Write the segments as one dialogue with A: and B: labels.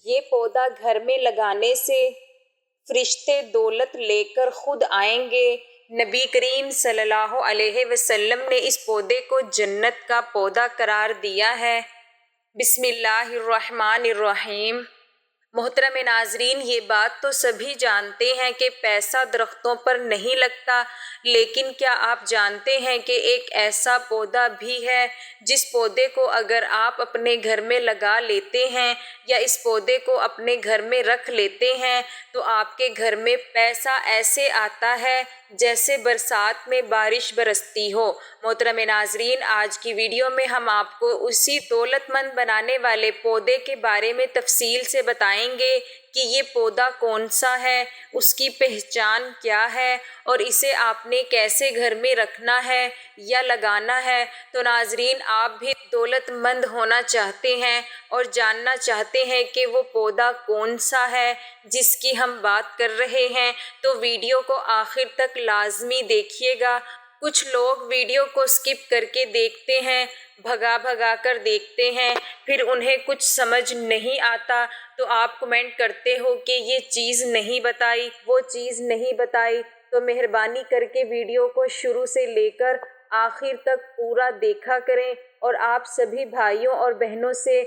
A: یہ پودا گھر میں لگانے سے فرشتے دولت لے کر خود آئیں گے۔ نبی کریم صلی اللہ علیہ وسلم نے اس پودے کو جنت کا پودا قرار دیا ہے۔ بسم اللہ الرحمن الرحیم۔ محترم ناظرین، یہ بات تو سبھی جانتے ہیں کہ پیسہ درختوں پر نہیں لگتا، لیکن کیا آپ جانتے ہیں کہ ایک ایسا پودا بھی ہے جس پودے کو اگر آپ اپنے گھر میں لگا لیتے ہیں یا اس پودے کو اپنے گھر میں رکھ لیتے ہیں تو آپ کے گھر میں پیسہ ایسے آتا ہے جیسے برسات میں بارش برستی ہو۔ محترم ناظرین، آج کی ویڈیو میں ہم آپ کو اسی دولت مند بنانے والے پودے کے بارے میں تفصیل سے بتائیں گے کہ یہ پودا کون سا ہے، اس کی پہچان کیا ہے اور اسے آپ نے کیسے گھر میں رکھنا ہے یا لگانا ہے۔ تو ناظرین، آپ بھی دولت مند ہونا چاہتے ہیں اور جاننا چاہتے ہیں کہ وہ پودا کون سا ہے جس کی ہم بات کر رہے ہیں، تو ویڈیو کو آخر تک لازمی دیکھیے گا۔ کچھ لوگ ویڈیو کو سکپ کر کے دیکھتے ہیں، بھگا کر دیکھتے ہیں، پھر انہیں کچھ سمجھ نہیں آتا تو آپ کمنٹ کرتے ہو کہ یہ چیز نہیں بتائی، وہ چیز نہیں بتائی۔ تو مہربانی کر کے ویڈیو کو شروع سے لے کر آخر تک پورا دیکھا کریں، اور آپ سبھی بھائیوں اور بہنوں سے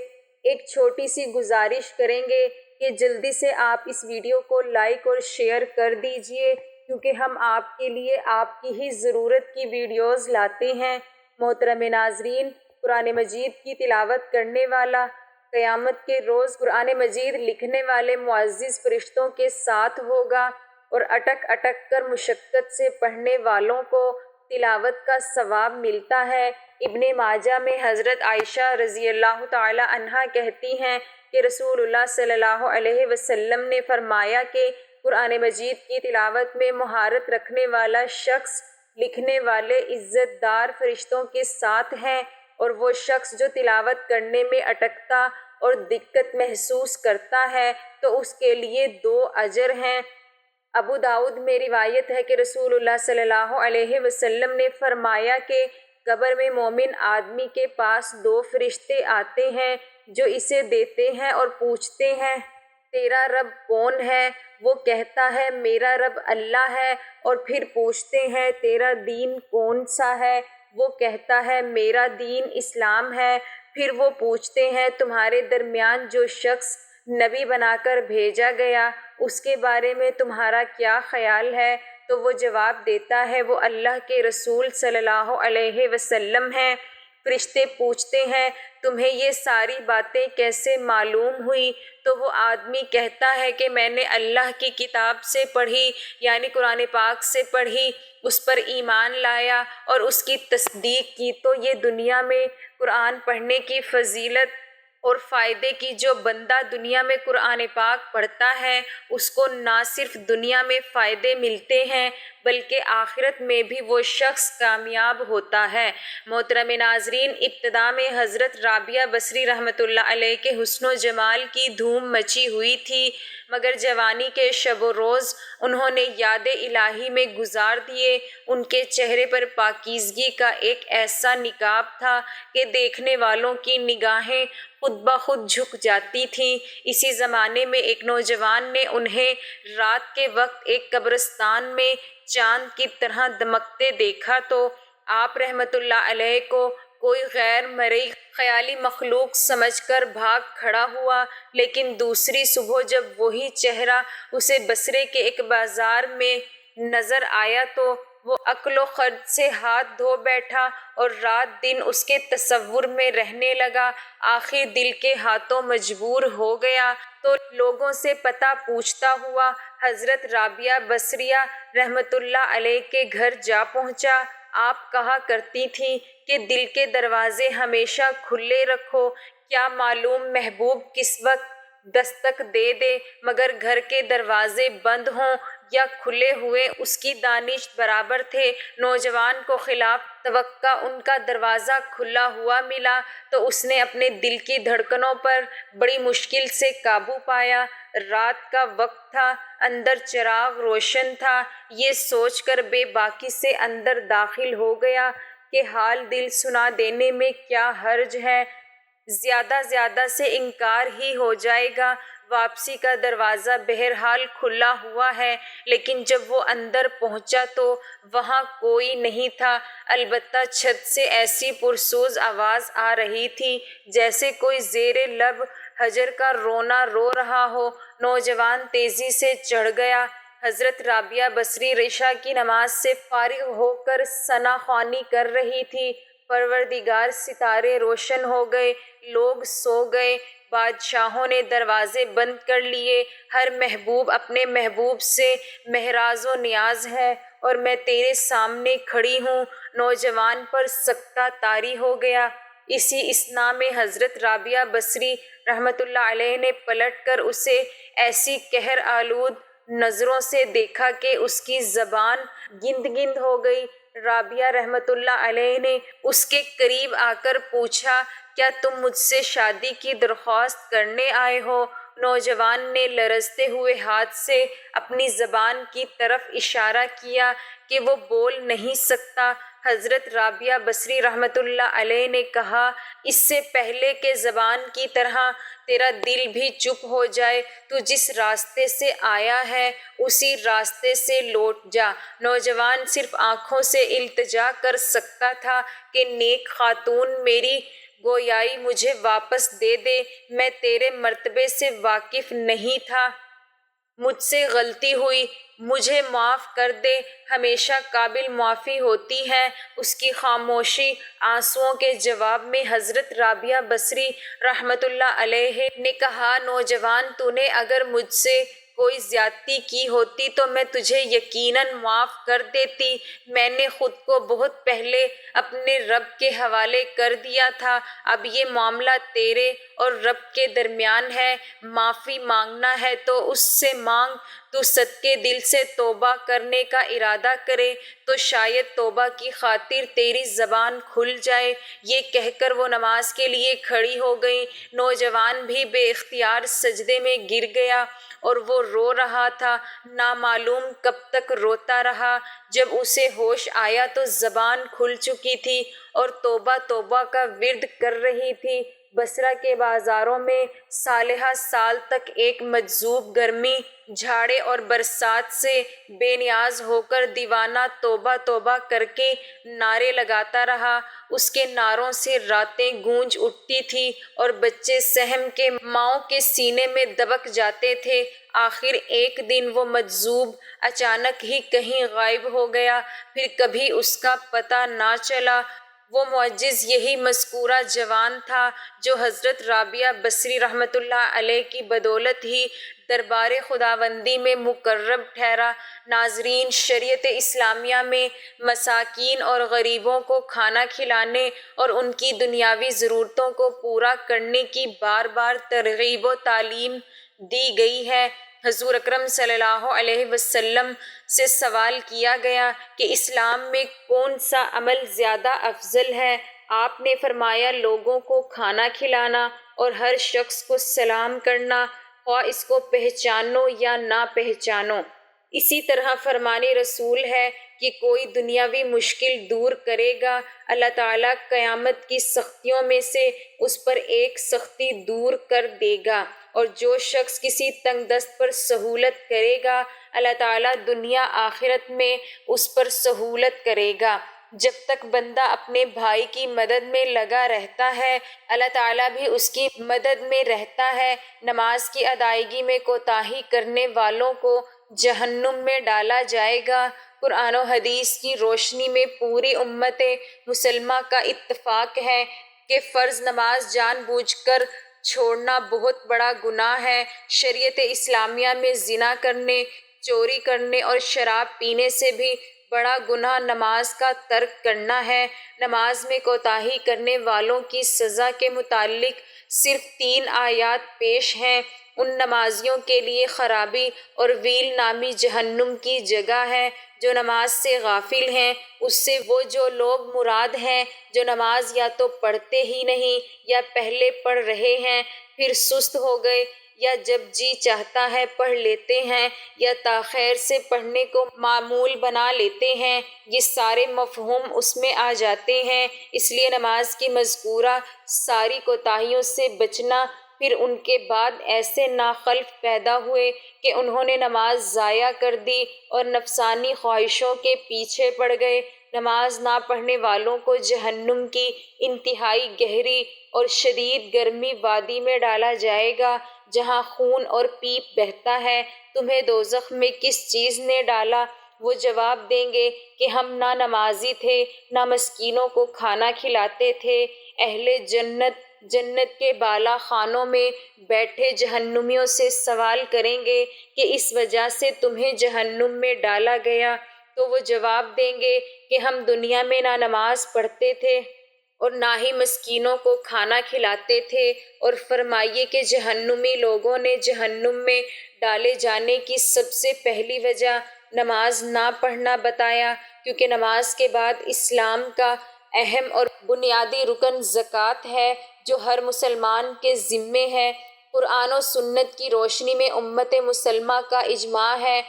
A: ایک چھوٹی سی گزارش کریں گے کہ جلدی سے آپ اس ویڈیو کو لائک اور شیئر کر دیجئے، کیونکہ ہم آپ کے لیے آپ کی ہی ضرورت کی ویڈیوز لاتے ہیں۔ محترم ناظرین، قرآن مجید کی تلاوت کرنے والا قیامت کے روز قرآن مجید لکھنے والے معزز فرشتوں کے ساتھ ہوگا، اور اٹک کر مشقت سے پڑھنے والوں کو تلاوت کا ثواب ملتا ہے۔ ابن ماجہ میں حضرت عائشہ رضی اللہ تعالی عنہا کہتی ہیں کہ رسول اللہ صلی اللہ علیہ وسلم نے فرمایا کہ قرآن مجید کی تلاوت میں مہارت رکھنے والا شخص لکھنے والے عزت دار فرشتوں کے ساتھ ہیں، اور وہ شخص جو تلاوت کرنے میں اٹکتا اور دقت محسوس کرتا ہے تو اس کے لیے 2 اجر ہیں۔ ابو داؤد میں روایت ہے کہ رسول اللہ صلی اللہ علیہ وسلم نے فرمایا کہ قبر میں مومن آدمی کے پاس 2 فرشتے آتے ہیں جو اسے دیتے ہیں اور پوچھتے ہیں، تیرا رب کون ہے؟ وہ کہتا ہے، میرا رب اللہ ہے۔ اور پھر پوچھتے ہیں، تیرا دین کون سا ہے؟ وہ کہتا ہے، میرا دین اسلام ہے۔ پھر وہ پوچھتے ہیں، تمہارے درمیان جو شخص نبی بنا کر بھیجا گیا اس کے بارے میں تمہارا کیا خیال ہے؟ تو وہ جواب دیتا ہے، وہ اللہ کے رسول صلی اللہ علیہ وسلم ہیں۔ فرشتے پوچھتے ہیں، تمہیں یہ ساری باتیں کیسے معلوم ہوئی؟ تو وہ آدمی کہتا ہے کہ میں نے اللہ کی کتاب سے پڑھی، یعنی قرآن پاک سے پڑھی، اس پر ایمان لایا اور اس کی تصدیق کی۔ تو یہ دنیا میں قرآن پڑھنے کی فضیلت اور فائدے کی، جو بندہ دنیا میں قرآن پاک پڑھتا ہے اس کو نہ صرف دنیا میں فائدے ملتے ہیں بلکہ آخرت میں بھی وہ شخص کامیاب ہوتا ہے۔ محترم ناظرین، ابتدا میں حضرت رابعہ بصری رحمۃ اللہ علیہ کے حسن و جمال کی دھوم مچی ہوئی تھی، مگر جوانی کے شب و روز انہوں نے یاد الہی میں گزار دیے۔ ان کے چہرے پر پاکیزگی کا ایک ایسا نقاب تھا کہ دیکھنے والوں کی نگاہیں خود بخود جھک جاتی تھیں۔ اسی زمانے میں ایک نوجوان نے انہیں رات کے وقت ایک قبرستان میں چاند کی طرح دمکتے دیکھا تو آپ رحمت اللہ علیہ کو کوئی غیر مرئی خیالی مخلوق سمجھ کر بھاگ کھڑا ہوا، لیکن دوسری صبح جب وہی چہرہ اسے بصرے کے ایک بازار میں نظر آیا تو وہ عقل و خرد سے ہاتھ دھو بیٹھا اور رات دن اس کے تصور میں رہنے لگا۔ آخر دل کے ہاتھوں مجبور ہو گیا تو لوگوں سے پتہ پوچھتا ہوا حضرت رابعہ بصریہ رحمت اللہ علیہ کے گھر جا پہنچا۔ آپ کہا کرتی تھیں کہ دل کے دروازے ہمیشہ کھلے رکھو، کیا معلوم محبوب کس وقت دستک دے دے، مگر گھر کے دروازے بند ہوں یا کھلے ہوئے اس کی دانش برابر تھے۔ نوجوان کو خلاف توقع ان کا دروازہ کھلا ہوا ملا تو اس نے اپنے دل کی دھڑکنوں پر بڑی مشکل سے قابو پایا۔ رات کا وقت تھا، اندر چراغ روشن تھا، یہ سوچ کر بے باکی سے اندر داخل ہو گیا کہ حال دل سنا دینے میں کیا حرج ہے، زیادہ سے انکار ہی ہو جائے گا، واپسی کا دروازہ بہرحال کھلا ہوا ہے، لیکن جب وہ اندر پہنچا تو وہاں کوئی نہیں تھا، البتہ چھت سے ایسی پرسوز آواز آ رہی تھی جیسے کوئی زیر لب حجر کا رونا رو رہا ہو۔ نوجوان تیزی سے چڑھ گیا۔ حضرت رابعہ بصری عشاء کی نماز سے فارغ ہو کر ثنا خوانی کر رہی تھی۔ پروردگار، ستارے روشن ہو گئے، لوگ سو گئے، بادشاہوں نے دروازے بند کر لیے، ہر محبوب اپنے محبوب سے محراز و نیاز ہے اور میں تیرے سامنے کھڑی ہوں۔ نوجوان پر سکتہ طاری ہو گیا۔ اسی اثنا میں حضرت رابعہ بصری رحمۃ اللہ علیہ نے پلٹ کر اسے ایسی قہر آلود نظروں سے دیکھا کہ اس کی زبان گند ہو گئی۔ رابعہ رحمۃ اللہ علیہ نے اس کے قریب آ کر پوچھا، کیا تم مجھ سے شادی کی درخواست کرنے آئے ہو؟ نوجوان نے لرزتے ہوئے ہاتھ سے اپنی زبان کی طرف اشارہ کیا کہ وہ بول نہیں سکتا۔ حضرت رابعہ بصری رحمۃ اللہ علیہ نے کہا، اس سے پہلے کہ زبان کی طرح تیرا دل بھی چپ ہو جائے، تو جس راستے سے آیا ہے اسی راستے سے لوٹ جا۔ نوجوان صرف آنکھوں سے التجا کر سکتا تھا کہ نیک خاتون، میری گویائی مجھے واپس دے دے، میں تیرے مرتبے سے واقف نہیں تھا، مجھ سے غلطی ہوئی، مجھے معاف کر دے، ہمیشہ قابل معافی ہوتی ہے۔ اس کی خاموشی آنسوؤں کے جواب میں حضرت رابعہ بصری رحمۃ اللہ علیہ نے کہا، نوجوان، تو نے اگر مجھ سے کوئی زیادتی کی ہوتی تو میں تجھے یقیناً معاف کر دیتی۔ میں نے خود کو بہت پہلے اپنے رب کے حوالے کر دیا تھا، اب یہ معاملہ تیرے اور رب کے درمیان ہے۔ معافی مانگنا ہے تو اس سے مانگ، تو صدقے دل سے توبہ کرنے کا ارادہ کرے تو شاید توبہ کی خاطر تیری زبان کھل جائے۔ یہ کہہ کر وہ نماز کے لیے کھڑی ہو گئی۔ نوجوان بھی بے اختیار سجدے میں گر گیا اور وہ رو رہا تھا، نامعلوم کب تک روتا رہا۔ جب اسے ہوش آیا تو زبان کھل چکی تھی اور توبہ توبہ کا ورد کر رہی تھی۔ بصرہ کے بازاروں میں صالحہ سال تک ایک مجذوب گرمی، جھاڑے اور برسات سے بے نیاز ہو کر دیوانہ توبہ توبہ کر کے نعرے لگاتا رہا۔ اس کے نعروں سے راتیں گونج اٹھتی تھیں اور بچے سہم کے ماؤں کے سینے میں دبک جاتے تھے۔ آخر ایک دن وہ مجذوب اچانک ہی کہیں غائب ہو گیا، پھر کبھی اس کا پتہ نہ چلا۔ وہ معجز یہی مذکورہ جوان تھا جو حضرت رابعہ بصری رحمۃ اللہ علیہ کی بدولت ہی دربار خداوندی میں مقرب ٹھہرا۔ ناظرین، شریعت اسلامیہ میں مساکین اور غریبوں کو کھانا کھلانے اور ان کی دنیاوی ضرورتوں کو پورا کرنے کی بار بار ترغیب و تعلیم دی گئی ہے۔ حضور اکرم صلی اللہ علیہ وسلم سے سوال کیا گیا کہ اسلام میں کون سا عمل زیادہ افضل ہے؟ آپ نے فرمایا، لوگوں کو کھانا کھلانا اور ہر شخص کو سلام کرنا، خواہ اس کو پہچانو یا نہ پہچانو۔ اسی طرح فرمان رسول ہے کہ کوئی دنیاوی مشکل دور کرے گا، اللہ تعالیٰ قیامت کی سختیوں میں سے اس پر ایک سختی دور کر دے گا، اور جو شخص کسی تنگ دست پر سہولت کرے گا، اللہ تعالیٰ دنیا آخرت میں اس پر سہولت کرے گا۔ جب تک بندہ اپنے بھائی کی مدد میں لگا رہتا ہے، اللہ تعالیٰ بھی اس کی مدد میں رہتا ہے۔ نماز کی ادائیگی میں کوتاہی کرنے والوں کو جہنم میں ڈالا جائے گا۔ قرآن و حدیث کی روشنی میں پوری امت مسلمہ کا اتفاق ہے کہ فرض نماز جان بوجھ کر چھوڑنا بہت بڑا گناہ ہے۔ شریعت اسلامیہ میں زنا کرنے، چوری کرنے اور شراب پینے سے بھی بڑا گناہ نماز کا ترک کرنا ہے۔ نماز میں کوتاہی کرنے والوں کی سزا کے متعلق صرف 3 آیات پیش ہیں۔ ان نمازیوں کے لیے خرابی اور ویل نامی جہنم کی جگہ ہے جو نماز سے غافل ہیں۔ اس سے وہ جو لوگ مراد ہیں جو نماز یا تو پڑھتے ہی نہیں، یا پہلے پڑھ رہے ہیں پھر سست ہو گئے، یا جب جی چاہتا ہے پڑھ لیتے ہیں، یا تاخیر سے پڑھنے کو معمول بنا لیتے ہیں۔ یہ سارے مفہوم اس میں آ جاتے ہیں۔ اس لیے نماز کی مذکورہ ساری کوتاہیوں سے بچنا پھر ان کے بعد ایسے ناخلف پیدا ہوئے کہ انہوں نے نماز ضائع کر دی اور نفسانی خواہشوں کے پیچھے پڑ گئے۔ نماز نہ پڑھنے والوں کو جہنم کی انتہائی گہری اور شدید گرمی وادی میں ڈالا جائے گا، جہاں خون اور پیپ بہتا ہے۔ تمہیں دوزخ میں کس چیز نے ڈالا؟ وہ جواب دیں گے کہ ہم نہ نمازی تھے، نہ مسکینوں کو کھانا کھلاتے تھے۔ اہل جنت جنت کے بالا خانوں میں بیٹھے جہنمیوں سے سوال کریں گے کہ اس وجہ سے تمہیں جہنم میں ڈالا گیا، تو وہ جواب دیں گے کہ ہم دنیا میں نہ نماز پڑھتے تھے اور نہ ہی مسکینوں کو کھانا کھلاتے تھے۔ اور فرمائیے کہ جہنمی لوگوں نے جہنم میں ڈالے جانے کی سب سے پہلی وجہ نماز نہ پڑھنا بتایا، کیونکہ نماز کے بعد اسلام کا اہم اور بنیادی رکن زکوٰۃ ہے، جو ہر مسلمان کے ذمے ہے۔ قرآن و سنت کی روشنی میں امت مسلمہ کا اجماع ہے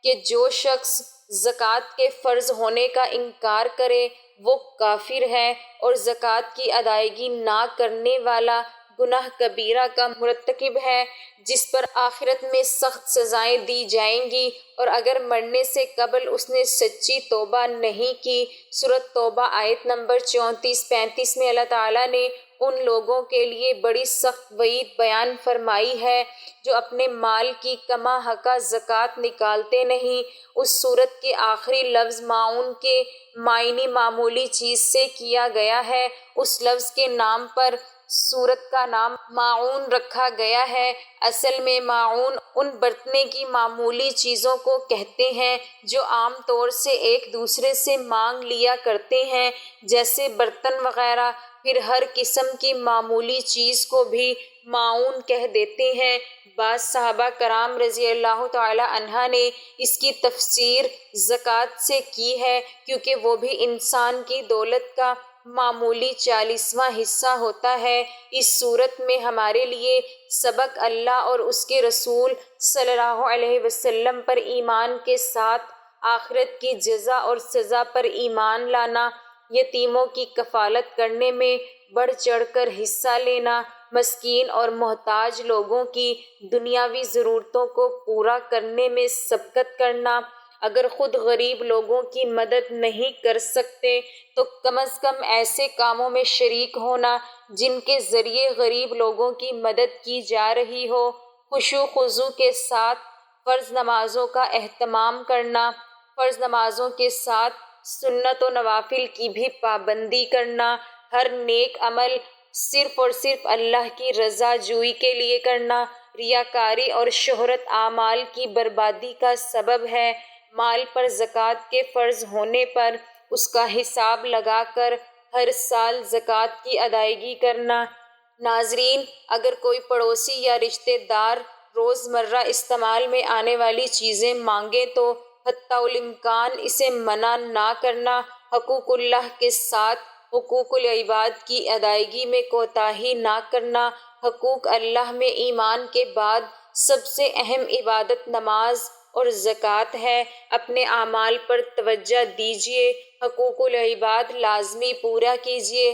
A: کہ جو شخص زکوٰۃ کے فرض ہونے کا انکار کرے وہ کافر ہے اور زکوٰۃ کی ادائیگی نہ کرنے والا گناہ کبیرہ کا مرتکب ہے، جس پر آخرت میں سخت سزائیں دی جائیں گی، اور اگر مرنے سے قبل اس نے سچی توبہ نہیں کی۔ سورۃ توبہ آیت نمبر 34-35 میں اللہ تعالیٰ نے ان لوگوں کے لیے بڑی سخت وعید بیان فرمائی ہے جو اپنے مال کی کما حقہ زکوٰۃ نکالتے نہیں۔ اس سورت کے آخری لفظ معون کے معنی معمولی چیز سے کیا گیا ہے۔ اس لفظ کے نام پر سورت کا نام معون رکھا گیا ہے۔ اصل میں معون ان برتنے کی معمولی چیزوں کو کہتے ہیں جو عام طور سے ایک دوسرے سے مانگ لیا کرتے ہیں، جیسے برتن وغیرہ۔ پھر ہر قسم کی معمولی چیز کو بھی معون کہہ دیتے ہیں۔ بعض صحابہ کرام رضی اللہ تعالی عنہ نے اس کی تفسیر زکوٰۃ سے کی ہے، کیونکہ وہ بھی انسان کی دولت کا معمولی 40واں حصہ ہوتا ہے۔ اس صورت میں ہمارے لیے سبق اللہ اور اس کے رسول صلی اللہ علیہ وسلم پر ایمان کے ساتھ آخرت کی جزا اور سزا پر ایمان لانا، یتیموں کی کفالت کرنے میں بڑھ چڑھ کر حصہ لینا، مسکین اور محتاج لوگوں کی دنیاوی ضرورتوں کو پورا کرنے میں سبقت کرنا۔ اگر خود غریب لوگوں کی مدد نہیں کر سکتے تو کم از کم ایسے کاموں میں شریک ہونا جن کے ذریعے غریب لوگوں کی مدد کی جا رہی ہو۔ خشوع و خضوع کے ساتھ فرض نمازوں کا اہتمام کرنا، فرض نمازوں کے ساتھ سنت و نوافل کی بھی پابندی کرنا، ہر نیک عمل صرف اور صرف اللہ کی رضا جوئی کے لیے کرنا۔ ریاکاری اور شہرت اعمال کی بربادی کا سبب ہے۔ مال پر زکوٰۃ کے فرض ہونے پر اس کا حساب لگا کر ہر سال زکوٰۃ کی ادائیگی کرنا۔ ناظرین، اگر کوئی پڑوسی یا رشتہ دار روزمرہ استعمال میں آنے والی چیزیں مانگے تو حتیٰ الامکان اسے منع نہ کرنا۔ حقوق اللہ کے ساتھ حقوق العباد کی ادائیگی میں کوتاہی نہ کرنا۔ حقوق اللہ میں ایمان کے بعد سب سے اہم عبادت نماز اور زکوٰۃ ہے۔ اپنے اعمال پر توجہ دیجیے، حقوق العباد لازمی پورا کیجیے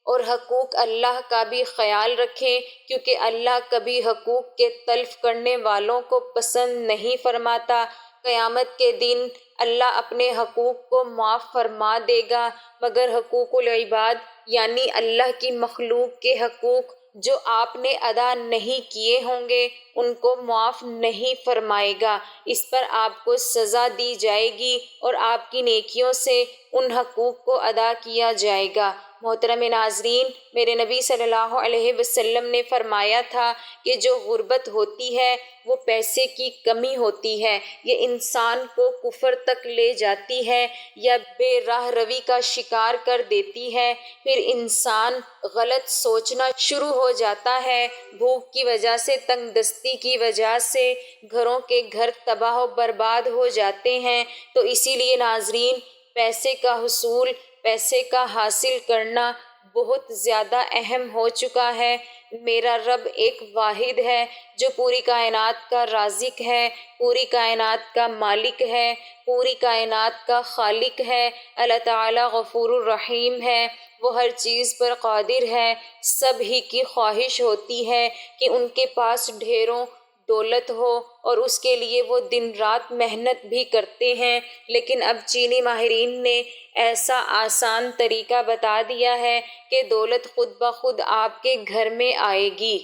A: اور حقوق اللہ کا بھی خیال رکھیں، کیونکہ اللہ کبھی حقوق کے تلف کرنے والوں کو پسند نہیں فرماتا۔ قیامت کے دن اللہ اپنے حقوق کو معاف فرما دے گا، مگر حقوق العباد یعنی اللہ کی مخلوق کے حقوق جو آپ نے ادا نہیں کیے ہوں گے ان کو معاف نہیں فرمائے گا۔ اس پر آپ کو سزا دی جائے گی اور آپ کی نیکیوں سے ان حقوق کو ادا کیا جائے گا۔ محترم ناظرین، میرے نبی صلی اللہ علیہ وسلم نے فرمایا تھا کہ جو غربت ہوتی ہے وہ پیسے کی کمی ہوتی ہے، یہ انسان کو کفر تک لے جاتی ہے یا بے راہ روی کا شکار کر دیتی ہے۔ پھر انسان غلط سوچنا شروع ہو جاتا ہے، بھوک کی وجہ سے، تنگ دستی کی وجہ سے گھروں کے گھر تباہ و برباد ہو جاتے ہیں۔ تو اسی لیے ناظرین، پیسے کا حصول، پیسے کا حاصل کرنا بہت زیادہ اہم ہو چکا ہے۔ میرا رب ایک واحد ہے جو پوری کائنات کا رازق ہے، پوری کائنات کا مالک ہے، پوری کائنات کا خالق ہے۔ اللہ تعالیٰ غفور الرحیم ہے، وہ ہر چیز پر قادر ہے۔ سب ہی کی خواہش ہوتی ہے کہ ان کے پاس ڈھیروں دولت ہو اور اس کے لیے وہ دن رات محنت بھی کرتے ہیں، لیکن اب چینی ماہرین نے ایسا آسان طریقہ بتا دیا ہے کہ دولت خود بخود آپ کے گھر میں آئے گی۔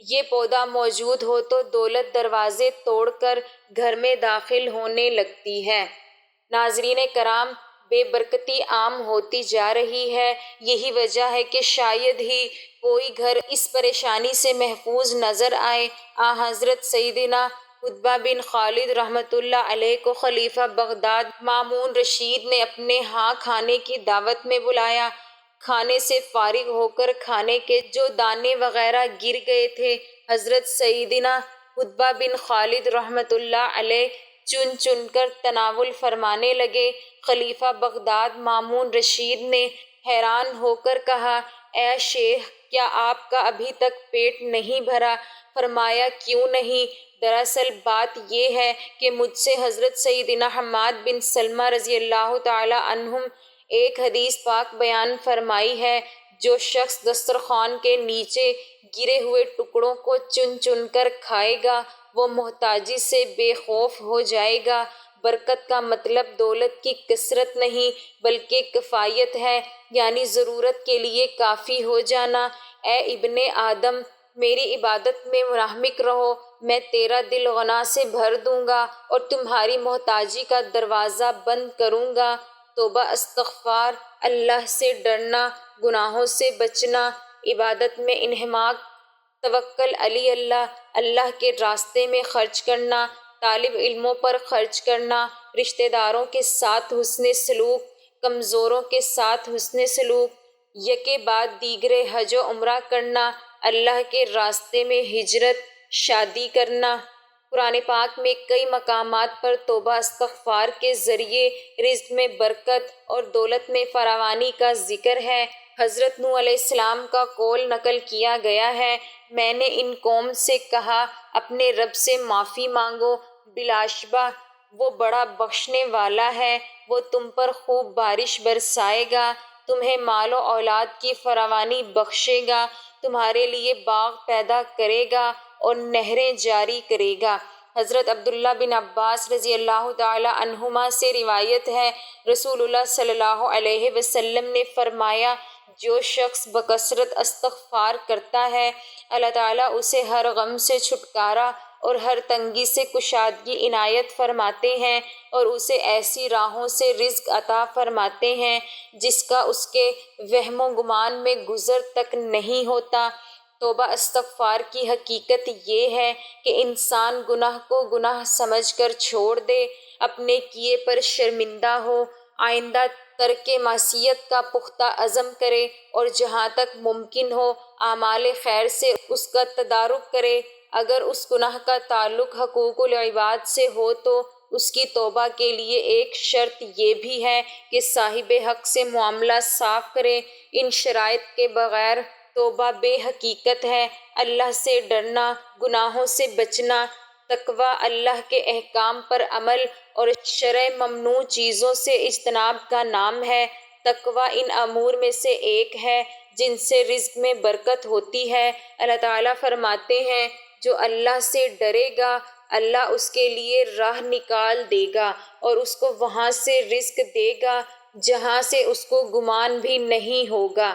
A: یہ پودا موجود ہو تو دولت دروازے توڑ کر گھر میں داخل ہونے لگتی ہے۔ ناظرین کرام، بے برکتی عام ہوتی جا رہی ہے۔ یہی وجہ ہے کہ شاید ہی کوئی گھر اس پریشانی سے محفوظ نظر آئے۔ حضرت سیدنا قطبہ بن خالد رحمۃ اللہ علیہ کو خلیفہ بغداد مامون رشید نے اپنے ہاں کھانے کی دعوت میں بلایا۔ کھانے سے فارغ ہو کر کھانے کے جو دانے وغیرہ گر گئے تھے، حضرت سیدنا قطبہ بن خالد رحمۃ اللہ علیہ چن چن کر تناول فرمانے لگے۔ خلیفہ بغداد مامون رشید نے حیران ہو کر کہا، اے شیخ، کیا آپ کا ابھی تک پیٹ نہیں بھرا؟ فرمایا، کیوں نہیں؟ دراصل بات یہ ہے کہ مجھ سے حضرت سیدنا حماد بن سلمہ رضی اللہ تعالی عنہم ایک حدیث پاک بیان فرمائی ہے، جو شخص دسترخوان کے نیچے گرے ہوئے ٹکڑوں کو چن چن کر کھائے گا وہ محتاجی سے بے خوف ہو جائے گا۔ برکت کا مطلب دولت کی کثرت نہیں بلکہ کفایت ہے، یعنی ضرورت کے لیے کافی ہو جانا۔ اے ابن آدم، میری عبادت میں منہمک رہو، میں تیرا دل غنا سے بھر دوں گا اور تمہاری محتاجی کا دروازہ بند کروں گا۔ توبہ، استغفار، اللہ سے ڈرنا، گناہوں سے بچنا، عبادت میں انہماک، توکل علی اللہ، اللہ کے راستے میں خرچ کرنا، طالب علموں پر خرچ کرنا، رشتہ داروں کے ساتھ حسن سلوک، کمزوروں کے ساتھ حسن سلوک، یکے بعد دیگرے حج و عمرہ کرنا، اللہ کے راستے میں ہجرت، شادی کرنا۔ قرآن پاک میں کئی مقامات پر توبہ استغفار کے ذریعے رزق میں برکت اور دولت میں فراوانی کا ذکر ہے۔ حضرت نوح علیہ السلام کا قول نقل کیا گیا ہے، میں نے ان قوم سے کہا، اپنے رب سے معافی مانگو، بلا شبہ وہ بڑا بخشنے والا ہے، وہ تم پر خوب بارش برسائے گا، تمہیں مال و اولاد کی فراوانی بخشے گا، تمہارے لیے باغ پیدا کرے گا اور نہریں جاری کرے گا۔ حضرت عبداللہ بن عباس رضی اللہ تعالی عنہما سے روایت ہے، رسول اللہ صلی اللہ علیہ وسلم نے فرمایا، جو شخص بکثرت استغفار کرتا ہے، اللہ تعالیٰ اسے ہر غم سے چھٹکارا اور ہر تنگی سے کشادگی عنایت فرماتے ہیں اور اسے ایسی راہوں سے رزق عطا فرماتے ہیں جس کا اس کے وہم و گمان میں گزر تک نہیں ہوتا۔ توبہ استغفار کی حقیقت یہ ہے کہ انسان گناہ کو گناہ سمجھ کر چھوڑ دے، اپنے کیے پر شرمندہ ہو، آئندہ ترک معصیت کا پختہ عزم کرے اور جہاں تک ممکن ہو اعمال خیر سے اس کا تدارک کرے۔ اگر اس گناہ کا تعلق حقوق العباد سے ہو تو اس کی توبہ کے لیے ایک شرط یہ بھی ہے کہ صاحب حق سے معاملہ صاف کرے۔ ان شرائط کے بغیر توبہ بے حقیقت ہے۔ اللہ سے ڈرنا، گناہوں سے بچنا، تقویٰ، اللہ کے احکام پر عمل اور شرع ممنوع چیزوں سے اجتناب کا نام ہے۔ تقویٰ ان امور میں سے ایک ہے جن سے رزق میں برکت ہوتی ہے۔ اللہ تعالیٰ فرماتے ہیں، جو اللہ سے ڈرے گا اللہ اس کے لیے راہ نکال دے گا اور اس کو وہاں سے رزق دے گا جہاں سے اس کو گمان بھی نہیں ہوگا۔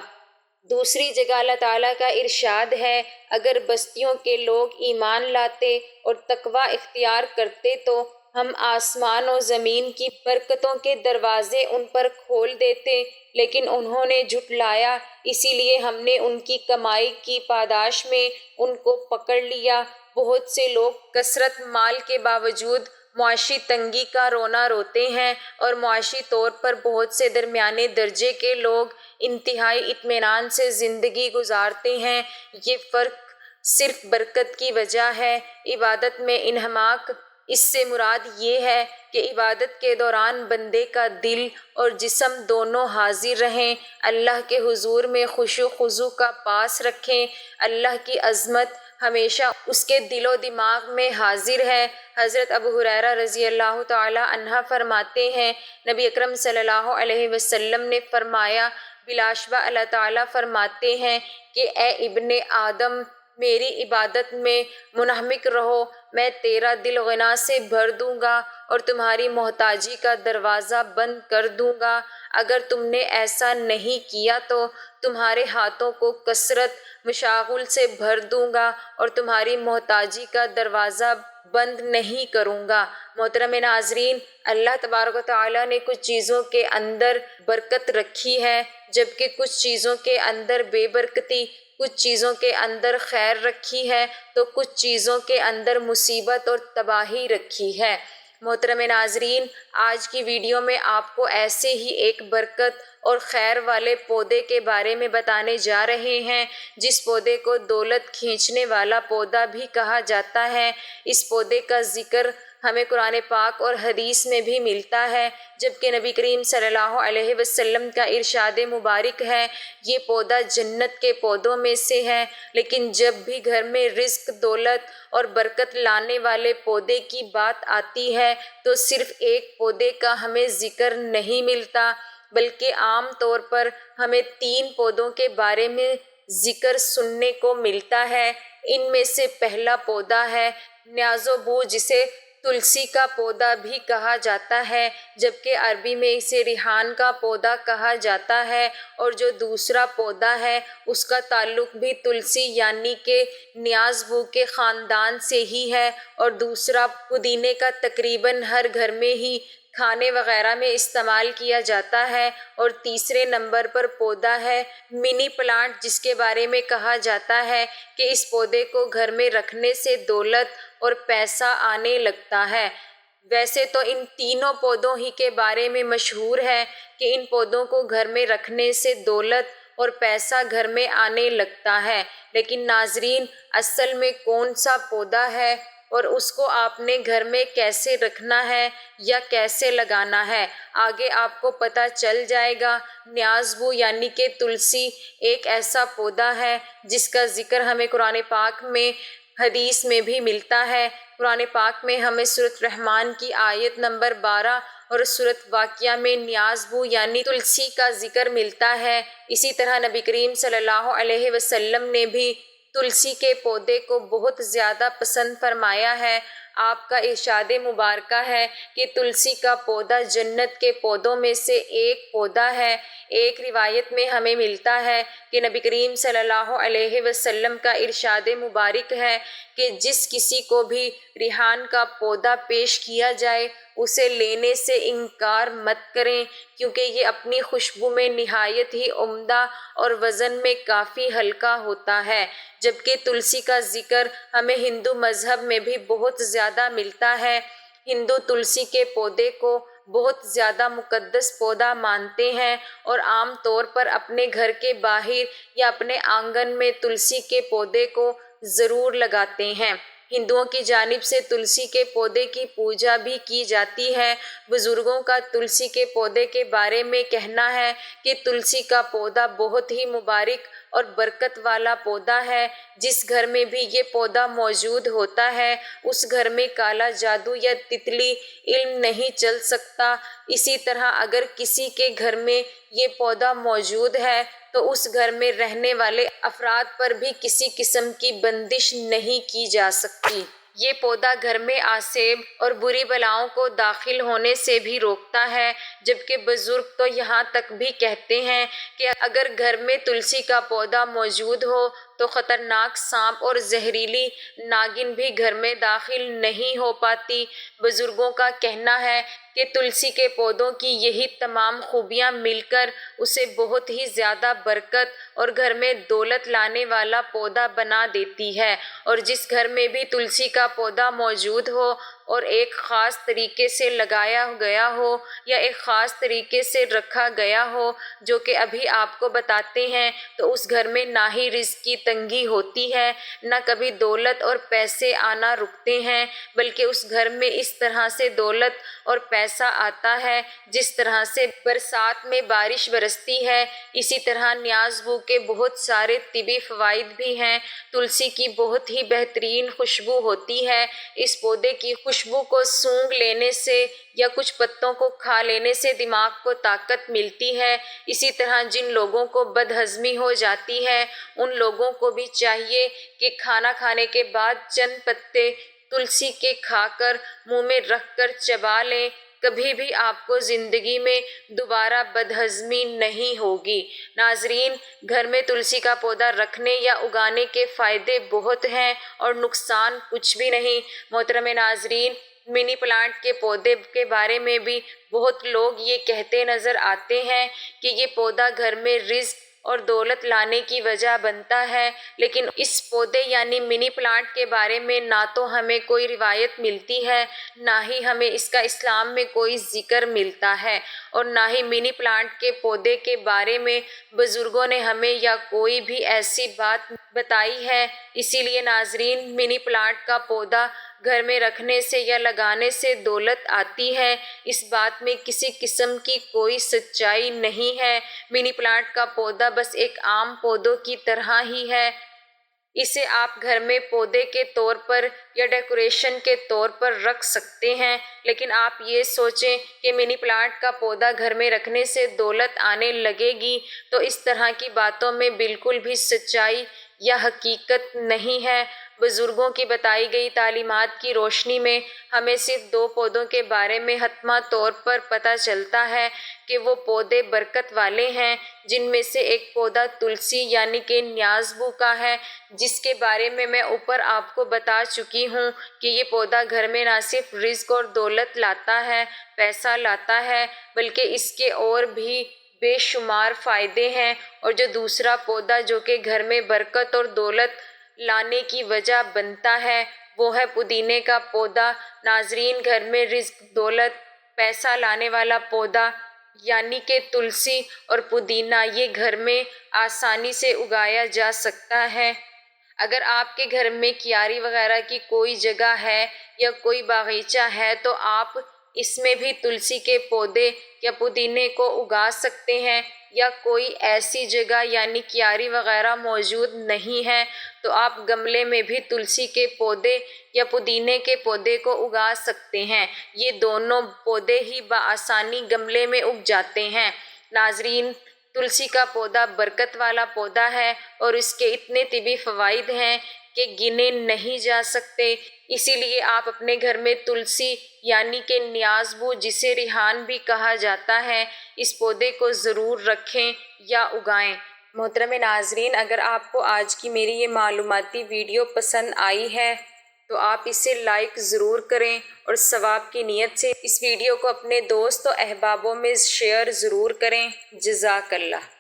A: دوسری جگہ اللہ تعالیٰ کا ارشاد ہے، اگر بستیوں کے لوگ ایمان لاتے اور تقویٰ اختیار کرتے تو ہم آسمان و زمین کی برکتوں کے دروازے ان پر کھول دیتے، لیکن انہوں نے جھٹلایا، اسی لیے ہم نے ان کی کمائی کی پاداش میں ان کو پکڑ لیا۔ بہت سے لوگ کثرت مال کے باوجود معاشی تنگی کا رونا روتے ہیں اور معاشی طور پر بہت سے درمیانے درجے کے لوگ انتہائی اطمینان سے زندگی گزارتے ہیں۔ یہ فرق صرف برکت کی وجہ ہے۔ عبادت میں انہماک، اس سے مراد یہ ہے کہ عبادت کے دوران بندے کا دل اور جسم دونوں حاضر رہیں، اللہ کے حضور میں خشوع و خضوع کا پاس رکھیں۔ اللہ کی عظمت ہمیشہ اس کے دل و دماغ میں حاضر ہے۔ حضرت ابو ہریرہ رضی اللہ تعالی عنہ فرماتے ہیں، نبی اکرم صلی اللہ علیہ وسلم نے فرمایا، بلا شبہ اللہ تعالیٰ فرماتے ہیں کہ اے ابن آدم، میری عبادت میں منہمک رہو، میں تیرا دل غنا سے بھر دوں گا اور تمہاری محتاجی کا دروازہ بند کر دوں گا۔ اگر تم نے ایسا نہیں کیا تو تمہارے ہاتھوں کو کثرت مشاغل سے بھر دوں گا اور تمہاری محتاجی کا دروازہ بند نہیں کروں گا۔ محترم ناظرین، اللہ تبارک و تعالیٰ نے کچھ چیزوں کے اندر برکت رکھی ہے، جبکہ کچھ چیزوں کے اندر بے برکتی، کچھ چیزوں کے اندر خیر رکھی ہے تو کچھ چیزوں کے اندر مصیبت اور تباہی رکھی ہے۔ محترم ناظرین، آج کی ویڈیو میں آپ کو ایسے ہی ایک برکت اور خیر والے پودے کے بارے میں بتانے جا رہے ہیں جس پودے کو دولت کھینچنے والا پودا بھی کہا جاتا ہے۔ اس پودے کا ذکر ہمیں قرآن پاک اور حدیث میں بھی ملتا ہے، جبکہ نبی کریم صلی اللہ علیہ وسلم کا ارشاد مبارک ہے، یہ پودا جنت کے پودوں میں سے ہے۔ لیکن جب بھی گھر میں رزق، دولت اور برکت لانے والے پودے کی بات آتی ہے تو صرف ایک پودے کا ہمیں ذکر نہیں ملتا، بلکہ عام طور پر ہمیں 3 پودوں کے بارے میں ذکر سننے کو ملتا ہے۔ ان میں سے پہلا پودا ہے نیاز و بو، جسے تلسی کا پودا بھی کہا جاتا ہے، جبکہ عربی میں اسے ریحان کا پودا کہا جاتا ہے، اور جو دوسرا پودا ہے اس کا تعلق بھی تلسی یعنی کہ نیاز بو کے خاندان سے ہی ہے، اور دوسرا پودینے کا تقریباً ہر گھر میں ہی کھانے وغیرہ میں استعمال کیا جاتا ہے، اور تیسرے نمبر پر پودا ہے منی پلانٹ، جس کے بارے میں کہا جاتا ہے کہ اس پودے کو گھر میں رکھنے سے دولت اور پیسہ آنے لگتا ہے۔ ویسے تو ان تینوں پودوں ہی کے بارے میں مشہور ہے کہ ان پودوں کو گھر میں رکھنے سے دولت اور پیسہ گھر میں آنے لگتا ہے، لیکن ناظرین، اصل میں کون سا پودا ہے اور اس کو آپ نے گھر میں کیسے رکھنا ہے یا کیسے لگانا ہے، آگے آپ کو پتہ چل جائے گا۔ نیاز بو یعنی کہ تلسی ایک ایسا پودا ہے جس کا ذکر ہمیں قرآن پاک میں، حدیث میں بھی ملتا ہے۔ قرآن پاک میں ہمیں سورۃ رحمان کی آیت نمبر 12 اور سورۃ واقعہ میں نیاز بو یعنی تلسی کا ذکر ملتا ہے۔ اسی طرح نبی کریم صلی اللہ علیہ وسلم نے بھی تلسی کے پودے کو بہت زیادہ پسند فرمایا ہے۔ آپ کا ارشاد مبارکہ ہے کہ تلسی کا پودا جنت کے پودوں میں سے ایک پودا ہے۔ ایک روایت میں ہمیں ملتا ہے کہ نبی کریم صلی اللہ علیہ وسلم کا ارشاد مبارک ہے کہ جس کسی کو بھی ریحان کا پودا پیش کیا جائے اسے لینے سے انکار مت کریں، کیونکہ یہ اپنی خوشبو میں نہایت ہی عمدہ اور وزن میں کافی ہلکا ہوتا ہے۔ جبکہ تلسی کا ذکر ہمیں ہندو مذہب میں بھی بہت زیادہ ملتا ہے۔ ہندو تلسی کے پودے کو بہت زیادہ مقدس پودا مانتے ہیں اور عام طور پر اپنے گھر کے باہر یا اپنے آنگن میں تلسی کے پودے کو ضرور لگاتے ہیں۔ ہندوؤں کی جانب سے تلسی کے پودے کی پوجا بھی کی جاتی ہے۔ بزرگوں کا تلسی کے پودے کے بارے میں کہنا ہے کہ تلسی کا پودا بہت ہی مبارک اور برکت والا پودا ہے۔ جس گھر میں بھی یہ پودا موجود ہوتا ہے اس گھر میں کالا جادو یا تتلی علم نہیں چل سکتا۔ اسی طرح اگر کسی کے گھر میں یہ پودا موجود ہے تو اس گھر میں رہنے والے افراد پر بھی کسی قسم کی بندش نہیں کی جا سکتی۔ یہ پودا گھر میں آسیب اور بری بلاؤں کو داخل ہونے سے بھی روکتا ہے، جبکہ بزرگ تو یہاں تک بھی کہتے ہیں کہ اگر گھر میں تلسی کا پودا موجود ہو تو خطرناک سانپ اور زہریلی ناگن بھی گھر میں داخل نہیں ہو پاتی۔ بزرگوں کا کہنا ہے کہ تلسی کے پودوں کی یہی تمام خوبیاں مل کر اسے بہت ہی زیادہ برکت اور گھر میں دولت لانے والا پودا بنا دیتی ہے، اور جس گھر میں بھی تلسی کا پودا موجود ہو اور ایک خاص طریقے سے لگایا گیا ہو یا ایک خاص طریقے سے رکھا گیا ہو جو کہ ابھی آپ کو بتاتے ہیں، تو اس گھر میں نہ ہی رزق کی تنگی ہوتی ہے، نہ کبھی دولت اور پیسے آنا رکتے ہیں، بلکہ اس گھر میں اس طرح سے دولت اور پیسہ آتا ہے جس طرح سے برسات میں بارش برستی ہے۔ اسی طرح نیاز بو کے بہت سارے طبی فوائد بھی ہیں۔ تلسی کی بہت ہی بہترین خوشبو ہوتی ہے۔ اس پودے کی خوشبو کو سونگھ لینے سے یا کچھ پتوں کو کھا لینے سے دماغ کو طاقت ملتی ہے۔ اسی طرح جن لوگوں کو بد ہضمی ہو جاتی ہے ان لوگوں کو بھی چاہیے کہ کھانا کھانے کے بعد چند پتے تلسی کے کھا کر منہ میں رکھ کر چبا لیں۔ کبھی بھی آپ کو زندگی میں دوبارہ بد ہضمی نہیں ہوگی۔ ناظرین، گھر میں تلسی کا پودا رکھنے یا اگانے کے فائدے بہت ہیں اور نقصان کچھ بھی نہیں۔ محترم ناظرین، منی پلانٹ کے پودے کے بارے میں بھی بہت لوگ یہ کہتے نظر آتے ہیں کہ یہ پودا گھر میں رزق اور دولت لانے کی وجہ بنتا ہے، لیکن اس پودے یعنی منی پلانٹ کے بارے میں نہ تو ہمیں کوئی روایت ملتی ہے، نہ ہی ہمیں اس کا اسلام میں کوئی ذکر ملتا ہے، اور نہ ہی منی پلانٹ کے پودے کے بارے میں بزرگوں نے ہمیں یا کوئی بھی ایسی بات بتائی ہے۔ اسی لیے ناظرین، منی پلانٹ کا پودا گھر میں رکھنے سے یا لگانے سے دولت آتی ہے، اس بات میں کسی قسم کی کوئی سچائی نہیں ہے۔ منی پلانٹ کا پودا بس ایک عام پودوں کی طرح ہی ہے۔ اسے آپ گھر میں پودے کے طور پر یا ڈیکوریشن کے طور پر رکھ سکتے ہیں، لیکن آپ یہ سوچیں کہ منی پلانٹ کا پودا گھر میں رکھنے سے دولت آنے لگے گی، تو اس طرح کی باتوں میں بالکل بھی سچائی یا حقیقت نہیں ہے۔ بزرگوں کی بتائی گئی تعلیمات کی روشنی میں ہمیں صرف 2 پودوں کے بارے میں حتمی طور پر پتہ چلتا ہے کہ وہ پودے برکت والے ہیں، جن میں سے ایک پودا تلسی یعنی کہ نیاز بو کا ہے، جس کے بارے میں اوپر آپ کو بتا چکی ہوں کہ یہ پودا گھر میں نہ صرف رزق اور دولت لاتا ہے، پیسہ لاتا ہے، بلکہ اس کے اور بھی بے شمار فائدے ہیں۔ اور جو دوسرا پودا جو کہ گھر میں برکت اور دولت لانے کی وجہ بنتا ہے وہ ہے پودینے کا پودا۔ ناظرین، گھر میں رزق، دولت، پیسہ لانے والا پودا یعنی کہ تلسی اور پودینہ یہ گھر میں آسانی سے اگایا جا سکتا ہے۔ اگر آپ کے گھر میں کیاری وغیرہ کی کوئی جگہ ہے یا کوئی باغیچہ ہے تو آپ اس میں بھی تلسی کے پودے یا پودینے کو اگا سکتے ہیں، یا کوئی ایسی جگہ یعنی کیاری وغیرہ موجود نہیں ہے تو آپ گملے میں بھی تلسی کے پودے یا پودینے کے پودے کو اگا سکتے ہیں۔ یہ دونوں پودے ہی بآسانی گملے میں اگ جاتے ہیں۔ ناظرین، تلسی کا پودا برکت والا پودا ہے اور اس کے اتنے طبی فوائد ہیں کہ گنے نہیں جا سکتے۔ اسی لیے آپ اپنے گھر میں تلسی یعنی کہ نیاز بو، جسے ریحان بھی کہا جاتا ہے، اس پودے کو ضرور رکھیں یا اگائیں۔ محترم ناظرین، اگر آپ کو آج کی میری یہ معلوماتی ویڈیو پسند آئی ہے تو آپ اسے لائک ضرور کریں اور ثواب کی نیت سے اس ویڈیو کو اپنے دوست و احبابوں میں شیئر ضرور کریں۔ جزاک اللہ۔